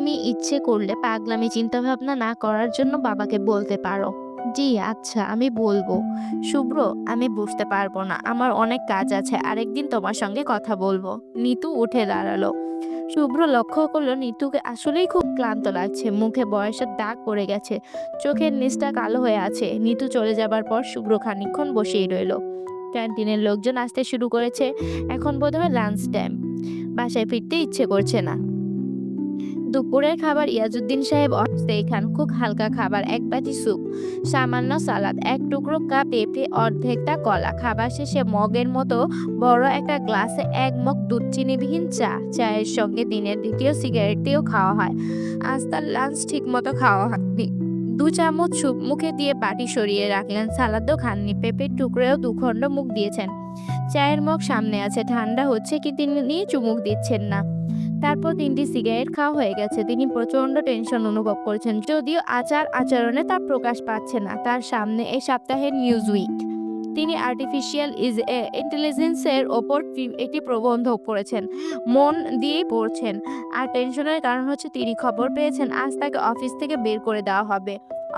তুমি ইচ্ছে করলে পাগলামি চিন্তাভাবনা না করার জন্য বাবাকে বলতে পারো। জি, আচ্ছা আমি বলবো। শুভ্র, আমি বুঝতে পারবো না। আমার অনেক কাজ আছে। আরেকদিন তোমার সঙ্গে কথা বলবো। নিতু উঠে দাঁড়ালো। শুভ্র লক্ষ্য করলো নিতুকে আসলেই খুব ক্লান্ত লাগছে। মুখে বয়সের দাগ পড়ে গেছে। চোখের নিচটা কালো হয়ে আছে। নিতু চলে যাবার পর শুভ্র খানিকক্ষণ বসেই রইলো। ক্যান্টিনের লোকজন আসতে শুরু করেছে। এখন বোধহয় লাঞ্চ টাইম। বাসায় ফিরতে ইচ্ছে করছে না। দুপুরের খাবার ইয়াজউদ্দিন সাহেব অস্থায়ী খান। খুব হালকা খাবার, এক বাটি স্যুপ, সামান্য সালাদ, এক টুকরো পেঁপে, অর্ধেকটা কলা। খাবার শেষে মগের মতো বড় একটা গ্লাসে এক মগ দুধ চিনিবিহীন চা। চায়ের সঙ্গে দিনের দ্বিতীয় সিগারেটটিও খাওয়া হয়। আজ তার লাঞ্চ ঠিক মতো খাওয়া হয়নি। 2 চামচ স্যুপ মুখে দিয়ে বাটি সরিয়ে রাখলেন। সালাদও খাননি। পেঁপের টুকরোও 2 খণ্ড মুখ দিয়েছেন। চায়ের মগ সামনে আছে, ঠান্ডা হচ্ছে কি তিনি চুমুক দিচ্ছেন না। তারপর 3টি সিগারেট খাওয়া হয়ে গেছে। তিনি প্রচন্ড টেনশন অনুভব করছেন, যদিও আচরণে তা প্রকাশ পাচ্ছে না। তার সামনে এই সপ্তাহের নিউজ উইক। তিনি আর্টিফিশিয়াল ইন্টেলিজেন্সের ওপর একটি প্রবন্ধ পড়েছেন। মন দিয়েই পড়ছেন। আর টেনশনের কারণ হচ্ছে তিনি খবর পেয়েছেন আজ তাকে অফিস থেকে বের করে দেওয়া হবে।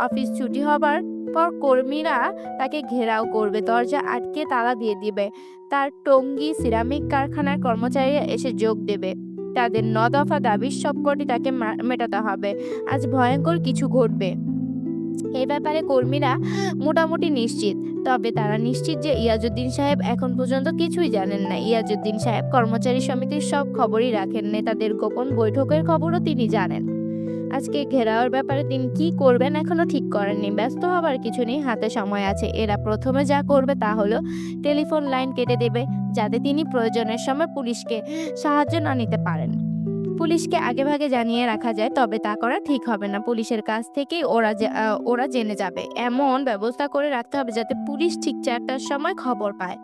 অফিস ছুটি হবার পর কর্মীরা তাকে ঘেরাও করবে, দরজা আটকে তালা দিয়ে দিবে। তার টঙ্গী সিরামিক কারখানার কর্মচারীরা এসে যোগ দেবে। তাদের 9 দফা দাবির সবকটি তাকে মেটাতে হবে। আজ ভয়ঙ্কর কিছু ঘটবে। এই ব্যাপারে কর্মীরা মোটামুটি নিশ্চিত। তবে তারা নিশ্চিত যে ইয়াজউদ্দিন সাহেব এখন পর্যন্ত কিছুই জানেন না। ইয়াজউদ্দিন সাহেব কর্মচারী সমিতির সব খবরই রাখেন। নেতাদের গোপন বৈঠকের খবরও তিনি জানেন। আজকে ঘেরাওয়ের ব্যাপারে তিনি কি করবেন এখনো ঠিক করেননি। ব্যস্ত হবার কিছু নেই, হাতে সময় আছে। এরা প্রথমে যা করবে তা হলো টেলিফোন লাইন কেটে দেবে, যাতে তিনি প্রয়োজনের সময় পুলিশকে সাহায্য না নিতে পারেন। পুলিশকে আগেভাগে জানিয়ে রাখা যায়, তবে তা করা ঠিক হবে না। পুলিশের কাছ থেকেই ওরা জেনে যাবে। এমন ব্যবস্থা করে রাখতে হবে যাতে পুলিশ ঠিক 4টার সময় খবর পায়।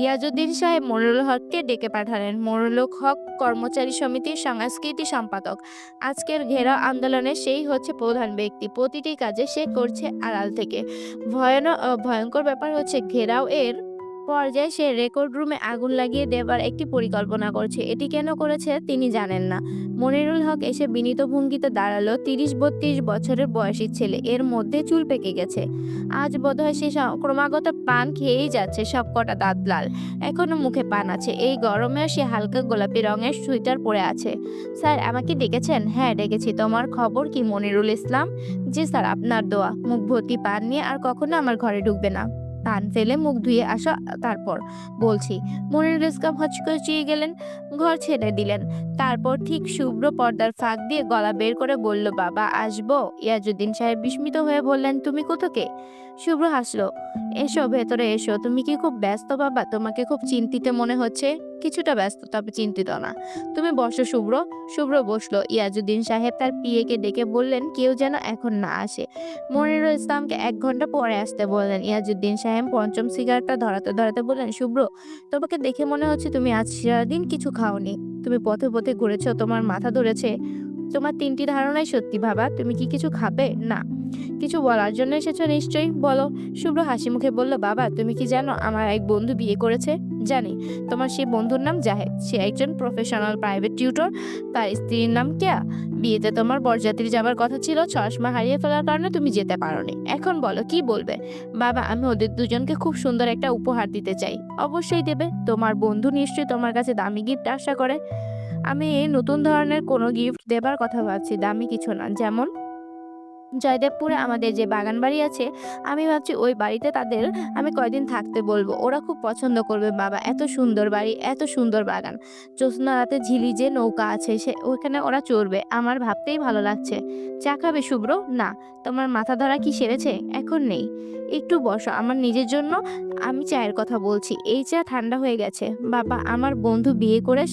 ইয়াজউদ্দিন সাহেব মনিরুল হককে ডেকে পাঠালেন। মনিরুল হক কর্মচারী সমিতির সংস্কৃতি সম্পাদক। আজকের ঘেরাও আন্দোলনে সেই হচ্ছে প্রধান ব্যক্তি। প্রতিটি কাজে সে করছে আড়াল থেকে। ভয়ঙ্কর ব্যাপার হচ্ছে ঘেরাও এর পর্যায়ে সে রেকর্ড রুমে আগুন লাগিয়ে দেবার একটি পরিকল্পনা করছে। এটি কেন করেছে তিনি জানেন না। মনিরুল হক এসে বিনীত ভঙ্গিতে দাঁড়ালো। 30-32 বছরের বয়সী ছেলে, এর মধ্যে চুল পেকে গেছে। আজ বোধহয় সে ক্রমাগত পান খেয়েই যাচ্ছে, সব কটা দাঁত লাল। এখনো মুখে পান আছে। এই গরমেও সে হালকা গোলাপি রঙের সোয়েটার পরে আছে। স্যার, আমাকে ডেকেছেন? হ্যাঁ ডেকেছি। তোমার খবর কি মনিরুল ইসলাম? জি স্যার, আপনার দোয়া। মুখ ভর্তি পান নিয়ে আর কখনো আমার ঘরে ঢুকবে না। পান ফেলে মুখ ধুয়ে আসো, তারপর বলছি। মনিরুল ইসলাম হচকিয়ে গেলেন, ঘর ছেড়ে দিলেন। তারপর ঠিক শুভ্র পর্দার ফাঁক দিয়ে গলা বের করে বলল, বাবা আসবো? ইয়াজউদ্দিন সাহেব বিস্মিত হয়ে বললেন, তুমি কোত্থেকে? শুভ্র হাসলো। এসো ভেতরে এসো। তুমি কি খুব ব্যস্ত বাবা? তোমাকে খুব চিন্তিত মনে হচ্ছে। কিছুটা ব্যস্ত, তবে চিন্তিত না। তুমি বসো শুভ্র। শুভ্র বসলো। ইয়াজউদ্দিন সাহেব তার পিএকে ডেকে বললেন কেউ যেন এখন না আসে। মনিরুল ইসলামকে 1 ঘন্টা পরে আসতে বললেন। ইয়াজউদ্দিন সাহেব পঞ্চম সিগারেটটা ধরাতে ধরাতে বললেন, শুভ্র, তোমাকে দেখে মনে হচ্ছে তুমি আজ সারাদিন কিছু খাওনি। তুমি পথে পথে ঘুরেছো, তোমার মাথা ধরেছে। তোমার 3টি ধারণাই সত্যি বাবা। তুমি কি কিছু খাবে? না। কিছু বলার জন্য এসেছো নিশ্চয়ই, বলো। শুভ্র হাসি মুখে বলল, বাবা তুমি কি জানো আমার এক বন্ধু বিয়ে করেছে? জানি। তোমার সেই বন্ধুর নাম জাহেদ। সে একজন প্রফেশনাল প্রাইভেট টিউটর। তার স্ত্রীর নাম কেয়া। বিয়েতে তোমার বরযাত্রী যাবার কথা ছিল, চশমা হারিয়ে ফেলার কারণে তুমি যেতে পারোনি। এখন বলো কি বলবে? বাবা, আমি ওদের দুজনকে খুব সুন্দর একটা উপহার দিতে চাই। অবশ্যই দেবে। তোমার বন্ধু নিশ্চয়ই তোমার কাছে দামি গিফট আশা করে। আমি নতুন ধরনের কোনো গিফট দেবার কথা ভাবছি, দামি কিছু না। যেমন জয়দেবপুরে আমাদের যে বাগান বাড়ি আছে, আমি ভাবছি ওই বাড়িতে তাদের আমি কয়দিন থাকতে বলবো। ওরা খুব পছন্দ করবে বাবা। এত সুন্দর বাড়ি, এত সুন্দর বাগান। জ্যোৎস্না রাতে ঝিলি যে নৌকা আছে, ওইখানে ওরা চড়বে। আমার ভাবতেই ভালো লাগছে। চা খাবে শুভ্র? না। তোমার মাথা ধরা কি সেরেছে? এখন নেই। একটু বসো, আমার নিজের জন্য আমি চায়ের কথা বলছি। এই চা ঠান্ডা হয়ে গেছে। বাবা, আমার বন্ধু বিয়ে করে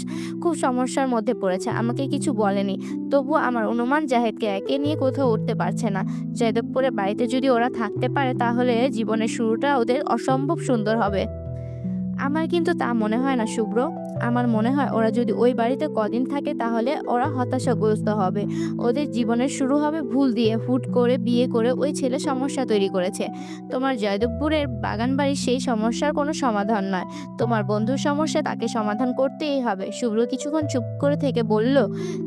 খুব সমস্যার মধ্যে পড়েছে। আমাকে কিছু বলেনি। তবুও আমার অনুমান জাহেদকে একে নিয়ে কোথাও উঠতে পারছে না। জয়দেবপুরে বাড়িতে যদি ওরা থাকতে পারে তাহলে জীবনের শুরুটা ওদের অসম্ভব সুন্দর হবে। আমার কিন্তু তা মনে হয় না শুভ্র। আমার মনে হয় ওরা যদি ওই বাড়িতে কদিন থাকে তাহলে ওরা হতাশাগ্রস্ত হবে। ওদের জীবনের শুরু হবে ভুল দিয়ে। হুট করে বিয়ে করে ওই ছেলে সমস্যা তৈরি করেছে। তোমার জয়দেবপুরের বাগানবাড়ির সেই সমস্যার কোনো সমাধান নয়। তোমার বন্ধুর সমস্যা তাকে সমাধান করতেই হবে। শুভ্র কিছুক্ষণ চুপ করে থেকে বলল,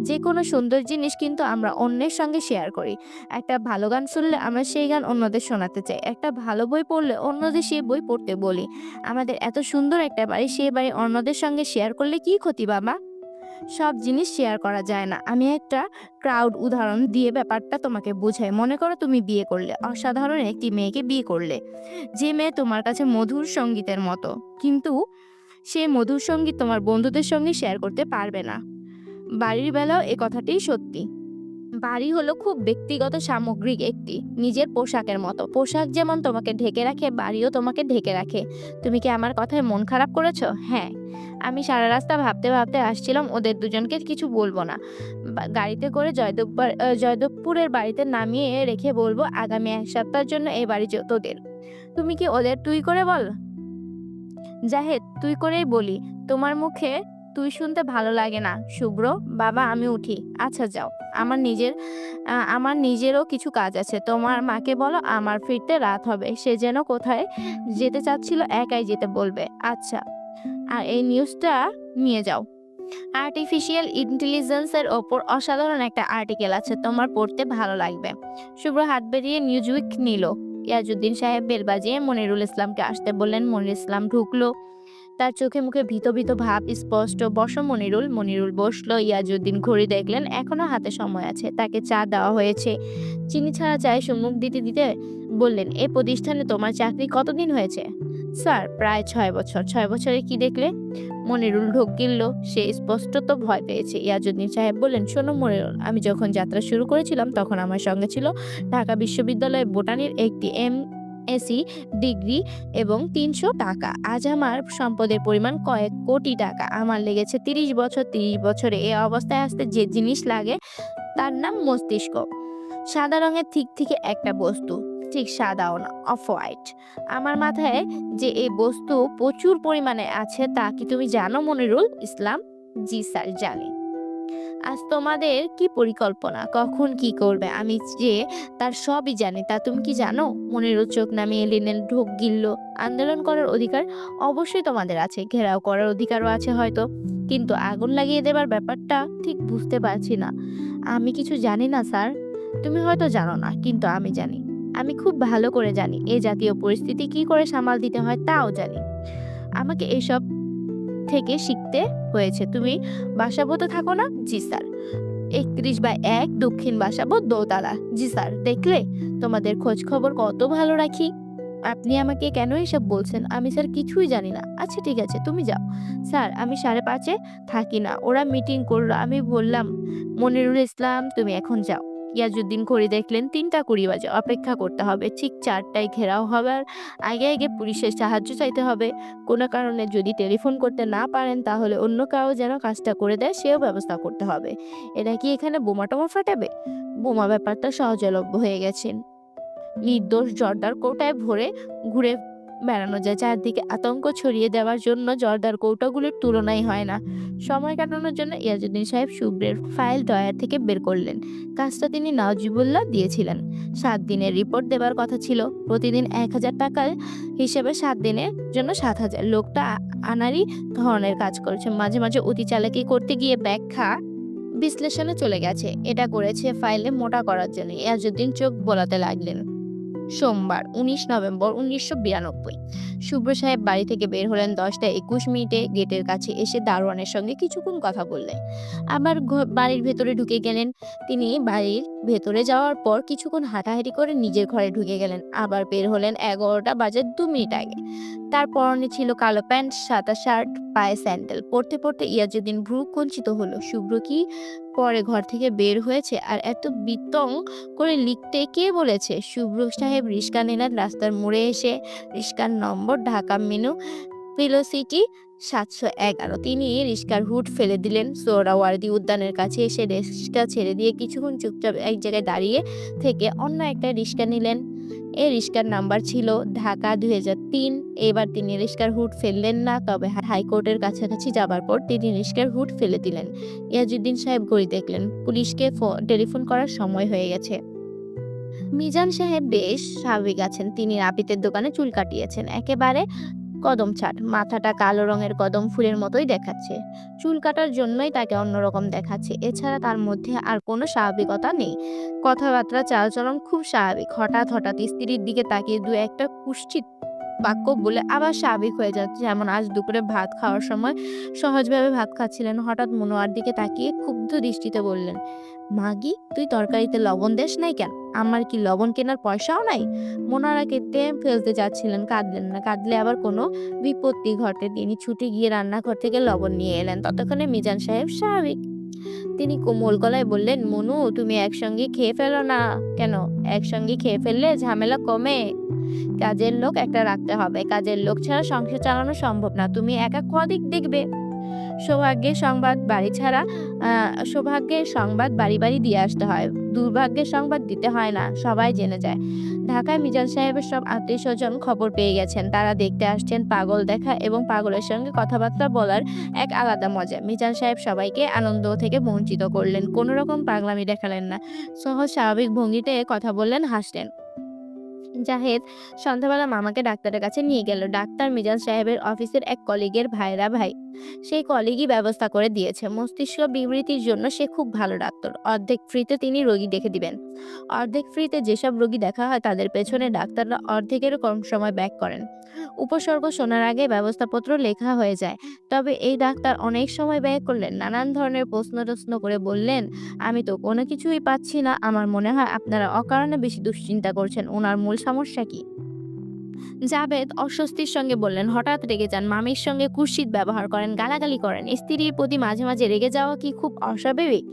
যেকোনো সুন্দর জিনিস কিন্তু আমরা অন্যের সঙ্গে শেয়ার করি। একটা ভালো গান শুনলে আমরা সেই গান অন্যদের শোনাতে চাই। একটা ভালো বই পড়লে অন্যদের সেই বই পড়তে বলি। আমাদের এত সুন্দর একটা বাড়ি, সেই বাড়ি অন্যদের সঙ্গে শেয়ার করলে কি ক্ষতি বাবা? সব জিনিস শেয়ার করা যায় না। আমি একটা ক্রাউড উদাহরণ দিয়ে ব্যাপারটা তোমাকে বোঝাই। মনে করো তুমি বিয়ে করলে, অসাধারণ একটি মেয়েকে বিয়ে করলে, যে মেয়ে তোমার কাছে মধুর সঙ্গীতের মতো, কিন্তু সে মধুর সঙ্গীত তোমার বন্ধুদের সঙ্গে শেয়ার করতে পারবে না। বাড়ির বেলাও এ কথাটাই সত্যি। বাড়ি হলো খুব ব্যক্তিগত সামগ্রিক একটি নিজের পোশাকের মতো। পোশাক যেমন তোমাকে ঢেকে রাখে, বাড়িও তোমাকে ঢেকে রাখে। তুমি কি আমার কথায় মন খারাপ করেছো? হ্যাঁ, আমি সারা রাস্তা ভাবতে ভাবতে আসছিলাম ওদের দুজনকে কিছু বলবো না। গাড়িতে করে জয়দেবপুরের বাড়িতে নামিয়ে রেখে বলবো, আগামী 1 সপ্তাহের জন্য এই বাড়ি তোদের। তুমি কি ওদের তুই করে বল? জাহেদ, তুই করেই বলি। তোমার মুখে তুই শুনতে ভালো লাগে না শুভ্র। বাবা, আমি উঠি। আচ্ছা যাও। আমার নিজেরও কিছু কাজ আছে। তোমার মাকে বলো আমার ফিরতে রাত হবে। সে যেন কোথায় যেতে চাচ্ছিল একাই যেতে বলবে। আচ্ছা, আর এই নিউজটা নিয়ে যাও। আর্টিফিশিয়াল ইন্টেলিজেন্সের ওপর অসাধারণ একটা আর্টিকেল আছে, তোমার পড়তে ভালো লাগবে। শুভ্র হাত বেরিয়ে নিউজউইক নিল। ইয়াজউদ্দিন সাহেব বেল বাজিয়ে মনিরুল ইসলামকে আসতে বললেন। মনিরুল ইসলাম ঢুকলো। তার চোখে মুখে ভীত ভীত ভাব স্পষ্ট। বসো মনিরুল। মনিরুল বসলো। ইয়াজউদ্দিন ঘড়ি দেখলেন, এখনো হাতে সময় আছে। তাকে চা দেওয়া হয়েছে। চিনি ছাড়া চায়ে সুমুখ দিতে দিতে বললেন, এ প্রতিষ্ঠানে তোমার চাকরি কতদিন হয়েছে? স্যার, প্রায় 6 বছর। 6 বছরে কি দেখলে? মনিরুল ঢোক গিলল। সে স্পষ্টত ভয় পেয়েছে। ইয়াজউদ্দিন সাহেব বললেন, শোনো মনিরুল, আমি যখন যাত্রা শুরু করেছিলাম তখন আমার সঙ্গে ছিল ঢাকা বিশ্ববিদ্যালয়ে বোটানির একটি এমএসসি ডিগ্রি এবং 300 টাকা। আজ আমার সম্পদের পরিমাণ কয়েক কোটি টাকা। আমার লেগেছে 30 বছর। 30 বছরে এ অবস্থায় আসতে যে জিনিস লাগে তার নাম মস্তিষ্ক। সাদা রঙের থিকথিকে একটা বস্তু, ঠিক সাদাও না, অফ হোয়াইট। আমার মাথায় যে এই বস্তু প্রচুর পরিমাণে আছে তা কি তুমি জানো মনিরুল ইসলাম? জি স্যার, জানি। আজ তোমাদের কি পরিকল্পনা, কখন কি করবে, আমি যে তার সবই জানি। তা তুমি কি জানো? মনিরুল চোখ নামিয়ে নিলেন, ঢোক গিলল। আন্দোলন করার অধিকার অবশ্যই তোমাদের আছে, ঘেরাও করার অধিকারও আছে হয়তো, কিন্তু আগুন লাগিয়ে দেবার ব্যাপারটা ঠিক বুঝতে পারছি না। আমি কিছু জানি না স্যার। তুমি হয়তো জানো না, কিন্তু আমি জানি। আমি খুব ভালো করে জানি এই জাতীয় পরিস্থিতি কি করে সামাল দিতে হয়, তাও জানি। আমাকে এসব থেকে শিখতে হয়েছে। তুমি বাসাবোতে থাকো না? জি স্যার। 31/1 দক্ষিণ বাসাবো, দোতলা। জি স্যার। দেখলে, তোমাদের খোঁজ খবর কত ভালো রাখি। আপনি আমাকে কেন এসব বলছেন? আমি স্যার কিছুই জানি না। আচ্ছা ঠিক আছে, তুমি যাও। স্যার, আমি 5:30 থাকি না, ওরা মিটিং করলো। আমি বললাম, মনিরুল ইসলাম তুমি এখন যাও। ইয়াজউদ্দিন ঘড়ি দেখলেন, 3:20 বাজে। অপেক্ষা করতে হবে। ঠিক 4টায় ঘেরাও হবার আগে আগে পুলিশের সাহায্য চাইতে হবে। কোনো কারণে যদি টেলিফোন করতে না পারেন তাহলে অন্য কারো যেন কাজটা করে দেয় সেও ব্যবস্থা করতে হবে। এরা কি এখানে বোমা টোমা ফাটাবে? বোমা ব্যাপারটা সহজলভ্য হয়ে গেছেন। নির্দোষ জর্দার কৌটায় ভরে ঘুরে বেড়ানো যায়। চারদিকে আতঙ্ক ছড়িয়ে দেওয়ার জন্য জর্দার কৌটাগুলির তুলনাই হয় না। সময় কাটানোর জন্য ইয়াজউদ্দিন সাহেব শুভ্রের ফাইল ড্রয়ার থেকে বের করলেন। কাজটা তিনি নাজিবুল্লাহ দিয়েছিলেন। 7 দিনের রিপোর্ট দেবার কথা ছিল। প্রতিদিন 1000 টাকার হিসেবে 7 দিনের জন্য 7000। লোকটা আনাড়ি ধরনের কাজ করেছে। মাঝে মাঝে অতি চালাকি করতে গিয়ে ব্যাখ্যা বিশ্লেষণে চলে গেছে। এটা করেছে ফাইলে মোটা করার জন্য। ইয়াজউদ্দিন চোখ বোলাতে লাগলেন। সোমবার 19 নভেম্বর 1992। শুভ্র সাহেব বাড়ি থেকে বের হলেন 10:21। গেটের কাছে এসে দারোয়ানের সঙ্গে কিছুক্ষণ কথা বললেন। আবার বাড়ির ভেতরে ঢুকে গেলেন। তিনি বাড়ির ভেতরে যাওয়ার পর কিছুক্ষণ হাঁটাহাঁটি করে নিজের ঘরে ঢুকে গেলেন। আবার বের হলেন 11টা বাজার 2 মিনিট আগে। তার পরনে ছিল কালো প্যান্ট, সাদা শার্ট, পায়ে স্যান্ডেল। পড়তে পড়তে ইয়াজউদ্দিন ভ্রু কুঞ্চিত হলো। শুভ্র কি পরে ঘর থেকে বের হয়েছে? আর এত বিতং করে লিখতে কে বলেছে? শুভ্র সাহেব রিক্সা নিলেন। রাস্তার মোড়ে এসে রিক্সার নম্বর ঢাকা মেনু ভেলোসিটি 711। তিনি রিক্সার হুড ফেলে দিলেন। সোহরাওয়ার্দী উদ্যানের কাছে এসে রিক্সা ছেড়ে দিয়ে কিছুক্ষণ চুপচাপ এক জায়গায় দাঁড়িয়ে থেকে অন্য একটা রিক্সা নিলেন। এই রিস্কার নাম্বার ছিল ঢাকা ২০০৩। এবার তিনি রিস্কার হুড ফেললেন না, তবে হাইকোর্টের কাছাকাছি যাবার পর তিনি রিস্কার হুড ফেলে দিলেন। ইয়াজউদ্দিন সাহেব ঘড়ি দেখলেন, পুলিশকে টেলিফোন করার সময় হয়ে গেছে। মিজান সাহেব বেশ স্বাভাবিক আছেন। তিনি নাপিতের দোকানে চুল কাটিয়েছেন, একেবারে কদম ছাট, মাথাটা কালো রঙের কদম ফুলের মতোই দেখাচ্ছে। চুল কাটার জন্যই তাকে অন্যরকম দেখাচ্ছে, এছাড়া তার মধ্যে আর কোনো স্বাভাবিকতা নেই। কথাবার্তা চালচলন খুব স্বাভাবিক। হঠাৎ হঠাৎ স্ত্রীর দিকে তাকিয়ে দু একটা কুৎসিত বাক্য বলে আবার স্বাভাবিক হয়ে যাচ্ছে। যেমন আজ দুপুরে ভাত খাওয়ার সময় সহজভাবে ভাত খাচ্ছিলেন, হঠাৎ মনোয়ার দিকে তাকিয়ে ক্ষুব্ধ দৃষ্টিতে বললেন, মাগি তুই তরকারিতে লবণ দেস নাই কেন? আমার কি লবণ কেনার পয়সাও নাই? মনোয়ারা কেঁদে ফেলতে যাচ্ছিলেন, কাঁদলেন না, কাঁদলে আবার কোনো বিপত্তি ঘটে। তিনি ছুটে গিয়ে রান্নাঘর থেকে লবণ নিয়ে এলেন। ততক্ষণে মিজান সাহেব স্বাভাবিক। তিনি কোমল গলায় বললেন, মনু তুমি একসঙ্গে খেয়ে ফেলো না কেন? একসঙ্গে খেয়ে ফেললে ঝামেলা কমে। কাজের লোক একটা রাখতে হবে, কাজের লোক ছাড়া সংসার চালানো সম্ভব না। তুমি একা কদিক দেখবে? সৌভাগ্যের সংবাদ বাড়ি ছাড়া সৌভাগ্যের সংবাদ বাড়ি বাড়ি দিয়ে আসতে হয়, দুর্ভাগ্যের সংবাদ দিতে হয় না, সবাই জেনে যায়। ঢাকায় মিজান সাহেবের সব আত্মীয় স্বজন খবর পেয়ে গেছেন, তারা দেখতে আসছেন। পাগল দেখা এবং পাগলের সঙ্গে কথাবার্তা বলার এক আলাদা মজা। মিজান সাহেব সবাইকে আনন্দ থেকে বঞ্চিত করলেন, কোনো রকম পাগলামি দেখালেন না। সহজ স্বাভাবিক ভঙ্গিতে কথা বললেন, হাসলেন। জাহেদ সন্ধ্যাবেলা মামাকে ডাক্তারের কাছে নিয়ে গেল। ডাক্তার মিজান সাহেবের অফিসের এক কলিগের ভাইরা ভাই। সেই কলিগই ব্যবস্থা করে দিয়েছে। মস্তিষ্ক বিবৃতির জন্য সে খুব ভালো ডাক্তার। অর্ধেক ফ্রিতে তিনি রোগী দেখে দিবেন। অর্ধেক ফ্রিতে যেসব রোগী দেখা হয় তাদের পেছনে ডাক্তাররা অর্ধেকেরও কম সময় ব্যয় করেন। উপসর্গ শোনার আগে ব্যবস্থাপত্র লেখা হয়ে যায়। তবে এই ডাক্তার অনেক সময় ব্যয় করলেন, নানান ধরনের প্রশ্ন করে বললেন, আমি তো কোনো কিছুই পাচ্ছি না। আমার মনে হয় আপনারা অকারণে বেশি দুশ্চিন্তা করছেন। ওনার মূল সমস্যা কি? জাবেদ অস্বস্তির সঙ্গে বললেন, হঠাৎ রেগে যান, মামির সঙ্গে কুৎসিত ব্যবহার করেন, গালাগালি করেন। স্ত্রীর প্রতি মাঝে মাঝে রেগে যাওয়া কি খুব অস্বাভাবিক?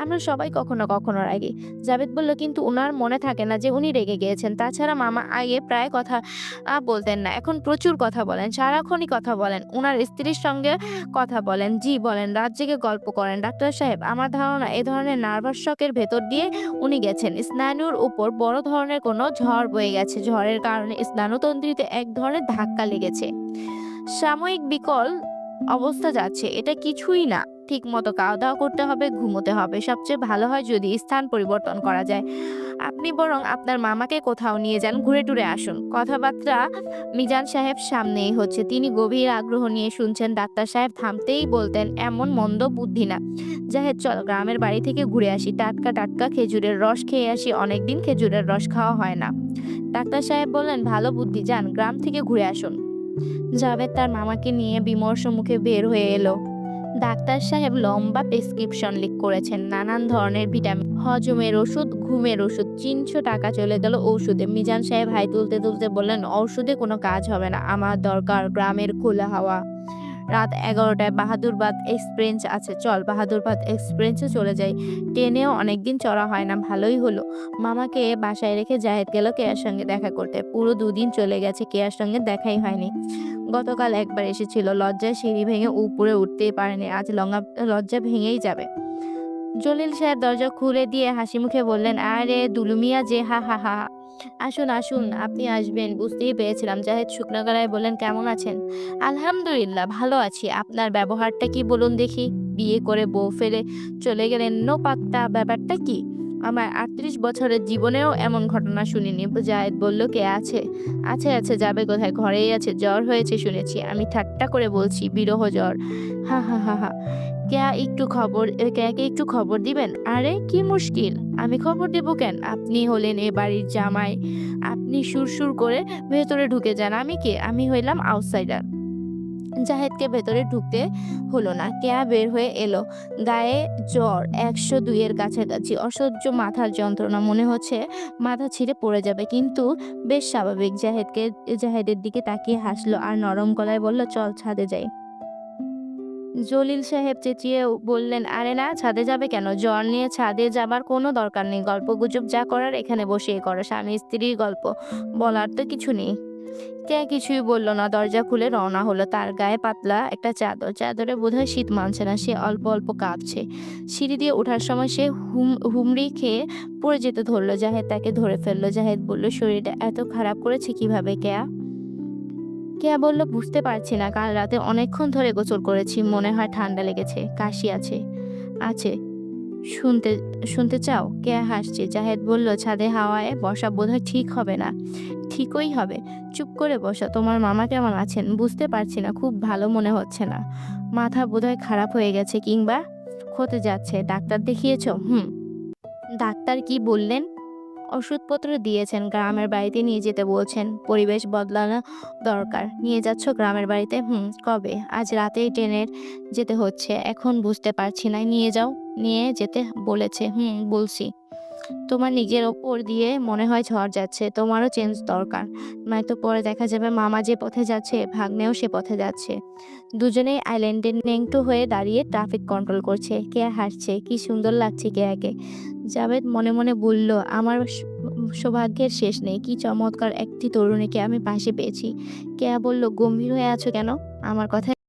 আমরা সবাই কখনো কখনো রাগি। জাবেদ বলল, কিন্তু উনার মনে থাকে না যে উনি রেগে গিয়েছেন। তাছাড়া মামা আগে প্রায় কথা বলতেন না, এখন প্রচুর কথা বলেন, সারাক্ষণই কথা বলেন। উনার স্ত্রীর সঙ্গে কথা বলেন, জি বলেন, রাত জেগে গল্প করেন। ডাক্তার সাহেব, আমার ধারণা এ ধরনের নার্ভাস শকের ভেতর দিয়ে উনি গেছেন। স্নায়ুর উপর বড় ধরনের কোনো ঝড় বয়ে গেছে। ঝড়ের কারণে স্নায়ুতন্ত্রীতে এক ধরনের ধাক্কা লেগেছে। সাময়িক বিকল অবস্থা যাচ্ছে, এটা কিছুই না। ঠিক মতো খাওয়া দাওয়া করতে হবে, ঘুমোতে হবে। সবচেয়ে ভালো হয় যদি স্থান পরিবর্তন করা যায়। আপনি বরং আপনার মামাকে কোথাও নিয়ে যান, ঘুরে টুরে আসুন। কথাবার্তা মিজান সাহেব সামনেই হচ্ছে, তিনি গভীর আগ্রহ নিয়ে শুনছেন। ডাক্তার সাহেব থামতেই বলতেন, এমন মন্দ বুদ্ধি না। জাহেদ চল গ্রামের বাড়ি থেকে ঘুরে আসি, টাটকা টাটকা খেজুরের রস খেয়ে আসি, অনেকদিন খেজুরের রস খাওয়া হয় না। ডাক্তার সাহেব বললেন, ভালো বুদ্ধি, যান গ্রাম থেকে ঘুরে আসুন। জাভেদ তার মামাকে নিয়ে বিমর্ষ মুখে বের হয়ে এলো। ডাক্তার সাহেব লম্বা প্রেসক্রিপশন করেছেন, নানান ধরনের ভিটামিন, হজমের ওষুধ, ঘুমের ওষুধ। ৩০০ টাকা চলে গেল ঔষধে। মিজান সাহেব হাই তুলতে তুলতে বললেন, ঔষধে কোনো কাজ হবে না, আমার দরকার গ্রামের খোলা হাওয়া। রাত ১১টায় বাহাদুরবাদ এক্সপ্রেস আছে, চল বাহাদুরবাদ এক্সপ্রেসে চলে যাই। ট্রেনেও অনেকদিন চড়া হয় না, ভালোই হলো। মামাকে বাসায় রেখে জাহেদ গেল কেয়ার সঙ্গে দেখা করতে। পুরো দুদিন চলে গেছে, কেয়ার সঙ্গে দেখাই হয়নি। গতকাল একবার এসেছিল, লজ্জায় সিঁড়ি ভেঙে উপরে উঠতেই পারেনি, আজ লজ্জা ভেঙেই যাবে। জলিল সাহেব দরজা খুলে দিয়ে হাসি মুখে বললেন, আরে দুলু মিয়া যে, হা হা হা। আসুন আসুন, আপনি আসবেন বুঝতেই পেরেছিলাম। জাহেদ শুকনো গলায় বললেন, কেমন আছেন? আলহামদুলিল্লাহ ভালো আছি। আপনার ব্যবহারটা কি বলুন দেখি? বিয়ে করে বউ ফেলে চলে গেলেন, নো পাত্তা, ব্যাপারটা কি? আমার ৩৮ বছরের জীবনেও এমন ঘটনা শুনিনি। জাহেদ বলল, কে আছে? আছে আছে, যাবে কোথায়? ঘরেই আছে। জ্বর হয়েছে শুনেছি। আমি ঠাট্টা করে বলছি, বিরহ জ্বর। হা হা হা হা। কেয়াকে একটু খবর দিবেন? আরে কি মুশকিল, আমি খবর দেব কেন? আপনি হলেন এ বাড়ির জামাই। আপনি সুরসুর করে ভেতরে ঢুকে যান। আমি কে? আমি হইলাম আউটসাইডার। জাহেদকে ভেতরে ঢুকতে হলো না। কেয়া বের হয়ে এলো। গায়ে জ্বর ১০২ এর কাছাকাছি, অসহ্য মাথার যন্ত্রণা, মনে হচ্ছে মাথা ছিঁড়ে পড়ে যাবে, কিন্তু বেশ স্বাভাবিক। জাহেদের দিকে তাকিয়ে হাসলো আর নরম গলায় বলল, চল ছাদে যাই। জলিল সাহেব চেঁচিয়ে বললেন, আরে না, ছাদে যাবে কেন? জ্বর নিয়ে ছাদে যাবার কোনো দরকার নেই। গল্পগুজব যা করার এখানে বসেই করো। স্বামী স্ত্রীর গল্প, বলার তো কিছু নেই। কে কিছুই বলল না, দরজা খুলে রওনা হলো। তার গায়ে পাতলা একটা চাদর, চাদরে বোধহয় শীত মানছে না। সে অল্প অল্প কাঁপছে। সিঁড়ি দিয়ে ওঠার সময় সে হুমড়ি খেয়ে পড়ে যেতে ধরলো। জাহেদ তাকে ধরে ফেললো। জাহেদ বলল, শরীরটা এত খারাপ করেছে কিভাবে কেয়া? কেয়া বলল, বুঝতে পারছি না, কাল রাতে অনেকক্ষণ ধরে গোসল করেছি, মনে হয় ঠান্ডা লেগেছে, কাশি আছে। আছে, শুনতে শুনতে চাও? কেয়া হাসছে। জাহেদ বলল, ছাদে হাওয়ায় বসা বোধহয় ঠিক হবে না। ঠিকই হবে। চুপ করে বসো। তোমার মামা কেমন আছেন? বুঝতে পারছি না, খুব ভালো মনে হচ্ছে না। মাথা বোধহয় খারাপ হয়ে গেছে, কিংবা হতে যাচ্ছে। ডাক্তার দেখিয়েছো? হুম। ডাক্তার কি বললেন? ওষুধপত্র দিয়েছেন, গ্রামের বাড়িতে নিয়ে যেতে বলছেন। পরিবেশ বদলানো দরকার। নিয়ে যাচ্ছ গ্রামের বাড়িতে? হুম। কবে? আজ রাতেই ট্রেনের যেতে হচ্ছে। এখন বুঝতে পারছি না। নিয়ে যাও। নিয়ে যেতে বলেছে? হুম, বলছি। তোমার নিজের ওপর দিয়ে মনে হয় ঝড় যাচ্ছে। তোমারও চেঞ্জ দরকার। নয়তো পরে দেখা যাবে মামা যে পথে যাচ্ছে, ভাগ্নেও সে পথে যাচ্ছে। দুজনেই আইল্যান্ডে ন্যাংটো হয়ে দাঁড়িয়ে ট্রাফিক কন্ট্রোল করছে। কেয়া হাসছে। কি সুন্দর লাগছে কেয়াকে। জাভেদ মনে মনে বলল, আমার সৌভাগ্যের শেষ নেই। কি চমৎকার একটি তরুণীকে আমি পাশে পেয়েছি। কেয়া বলল, গম্ভীর হয়ে আছো কেন? আমার কথা